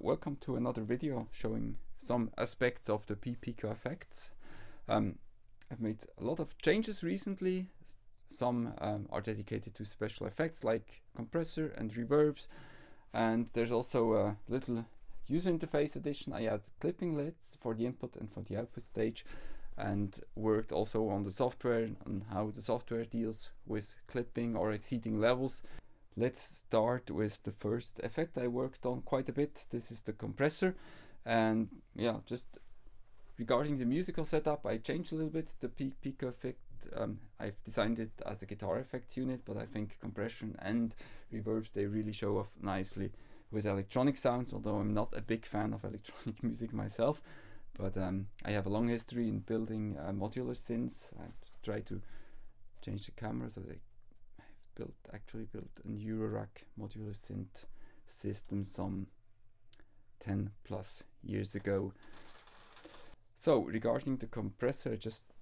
Welcome to another video showing some aspects of the PiPicoFX. I've made a lot of changes recently. Some are dedicated to special effects like compressor and reverbs, and there's also a little user interface addition. I added clipping LEDs for the input and for the output stage, and worked also on the software and how the software deals with clipping or exceeding levels. Let's start with the first effect I worked on quite a bit. This is the compressor, and yeah, just regarding the musical setup, I changed a little bit the PiPico effect. I've designed it as a guitar effects unit, but I think compression and reverbs, they really show off nicely with electronic sounds, although I'm not a big fan of electronic music myself. But I have a long history in building modular synths. I try to change the camera, so I've actually built a Eurorack modular synth system some 10 plus years ago. So regarding the compressor, I just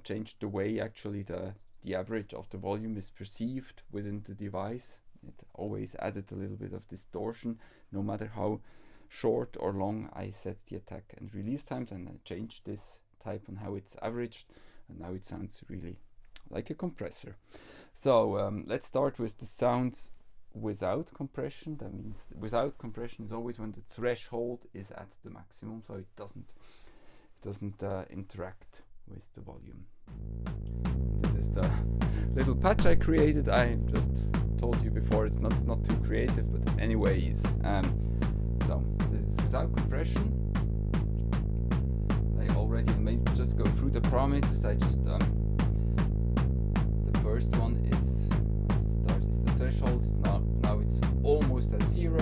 changed the way actually the average of the volume is perceived within the device. It always added a little bit of distortion, no matter how short or long I set the attack and release times, and I changed this type on how it's averaged, and now it sounds really like a compressor. So let's start with the sounds without compression. That means without compression is always when the threshold is at the maximum, so it doesn't interact with the volume. This is the little patch I created. I just told you before it's not too creative, but anyways, so this is without compression. I already maybe just go through the parameters. I just the first one is the threshold. Now it's almost at 0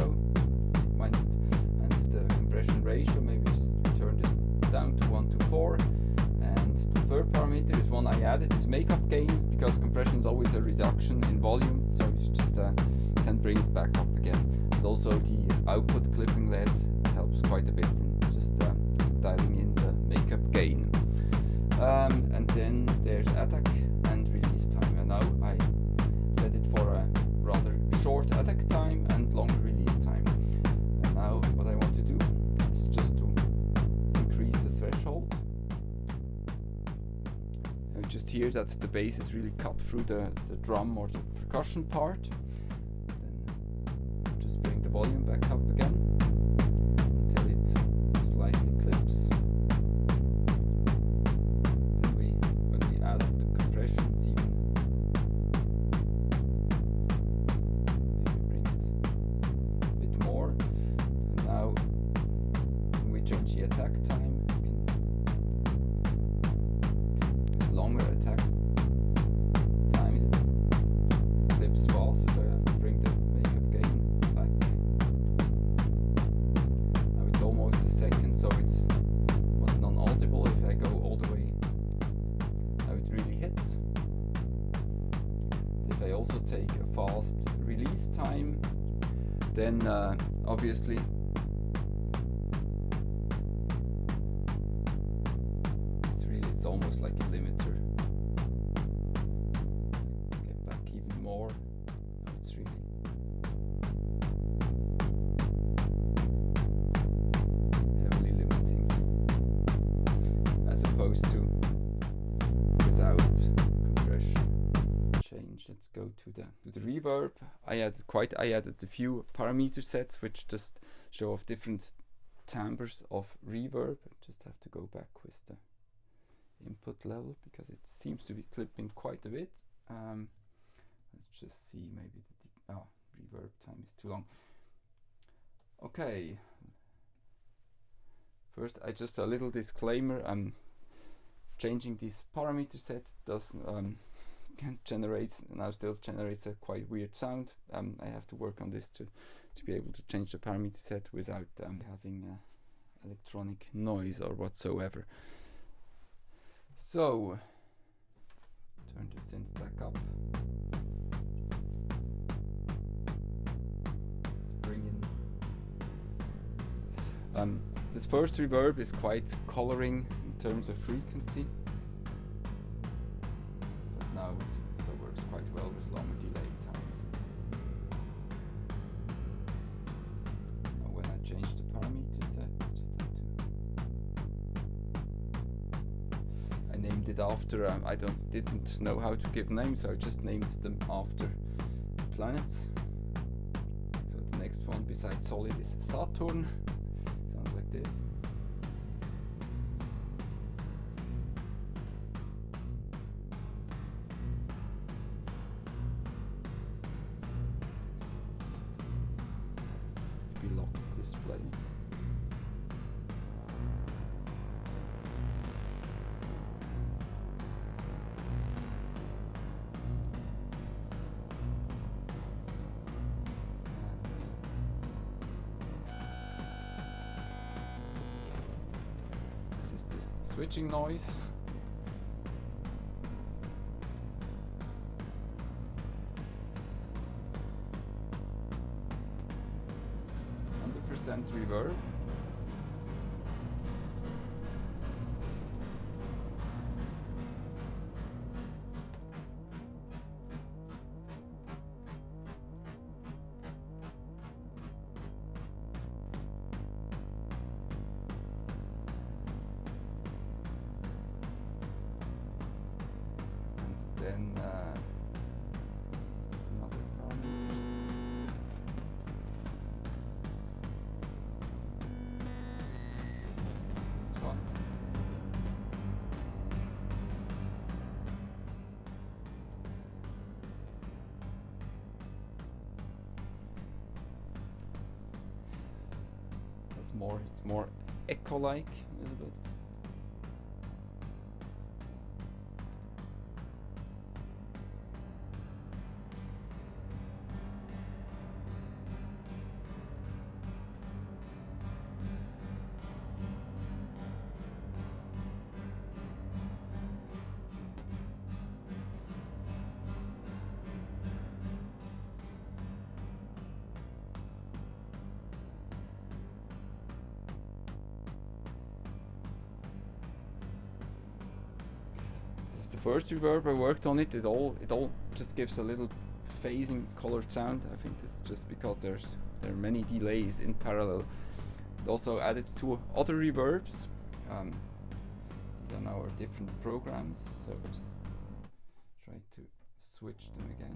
minus, and the compression ratio, maybe just turn this down to 1 to 4. And the third parameter is one I added, is makeup gain, because compression is always a reduction in volume, so you just can bring it back up again. And also the output clipping LED helps quite a bit in just dialing in the makeup gain. And then there's attack and release time, and now I set it for a rather short attack time and long release time. And now what I want to do is just to increase the threshold. You just hear that the bass is really cut through the drum or the percussion part. Then just bring the volume back up again until it slightly clips. When we add the compressions, even maybe bring it a bit more. And now when we change the attack time, longer attack times, it clips faster, so I have to bring the makeup gain back. Now it's almost a second, so it's almost non-audible if I go all the way. Now it really hits. If I also take a fast release time, then obviously it's almost like a limiter. Get back even more. Now it's really heavily limiting, as opposed to without compression. Change. Let's go to the reverb. I added a few parameter sets which just show off different timbres of reverb. I just have to go back with the input level because it seems to be clipping quite a bit. Let's just see, maybe the reverb time is too long. Okay, first just a little disclaimer. Changing these parameter sets still generates a quite weird sound. I have to work on this to be able to change the parameter set without having electronic noise or whatsoever. So, turn the synth back up. Let's bring in. This first reverb is quite coloring in terms of frequency, but now it also works quite well with longer delay times. Now when I change the it after, I didn't know how to give names, so I just named them after planets. So the next one besides Solid is Saturn. Sounds like this. Maybe lock the display. Switching noise. Reverb. And then another one. This one. It's more echo-like a little bit. First reverb I worked on it all just gives a little phasing colored sound. I think it's just because there are many delays in parallel. It also added two other reverbs. These are now our different programs, so let's try to switch them again.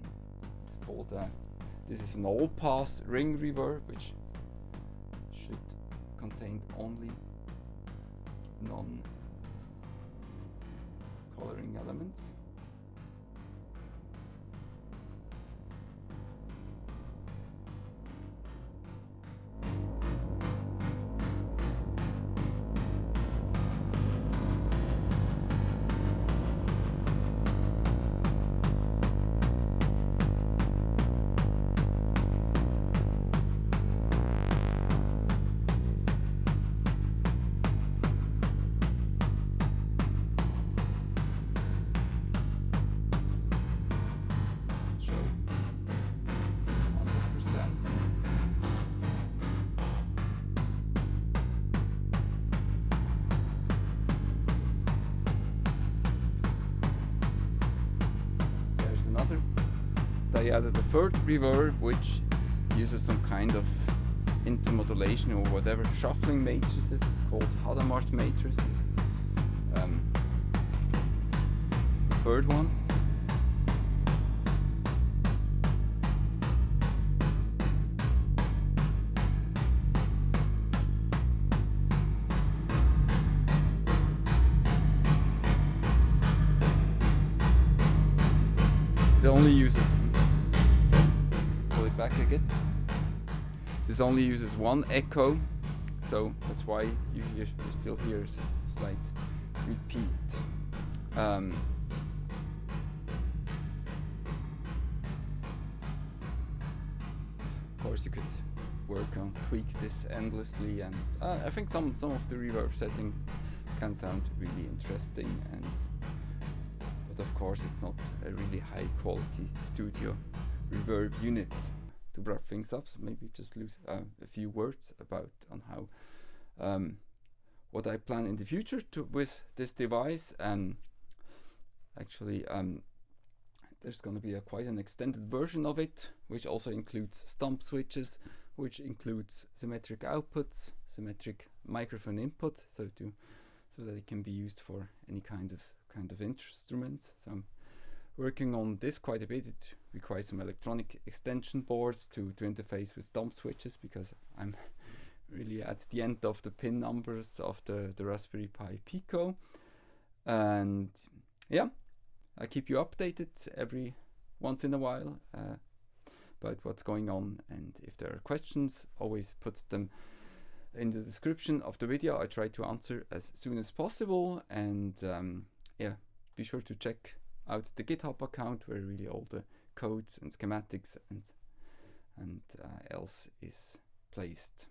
It's called this is an all pass ring reverb, which should contain only non coloring elements. I added a third reverb which uses some kind of intermodulation or whatever, shuffling matrices called Hadamard matrices. The third one. It only uses back again. This only uses one echo, so that's why you still hear a slight repeat. Of course, you could work on tweak this endlessly, and I think some of the reverb setting can sound really interesting, but of course it's not a really high quality studio reverb unit. To wrap things up, so maybe just lose a few words on how what I plan in the future with this device. Actually, there's going to be quite an extended version of it, which also includes stump switches, which includes symmetric outputs, symmetric microphone input, so that it can be used for any kind of kind of instruments. So I'm working on this quite a bit. It requires some electronic extension boards to interface with dump switches, because I'm really at the end of the pin numbers of the Raspberry Pi Pico. And yeah, I keep you updated every once in a while about what's going on, and if there are questions, always put them in the description of the video. I try to answer as soon as possible, and yeah, be sure to check out the GitHub account where really all the codes and schematics and else is placed.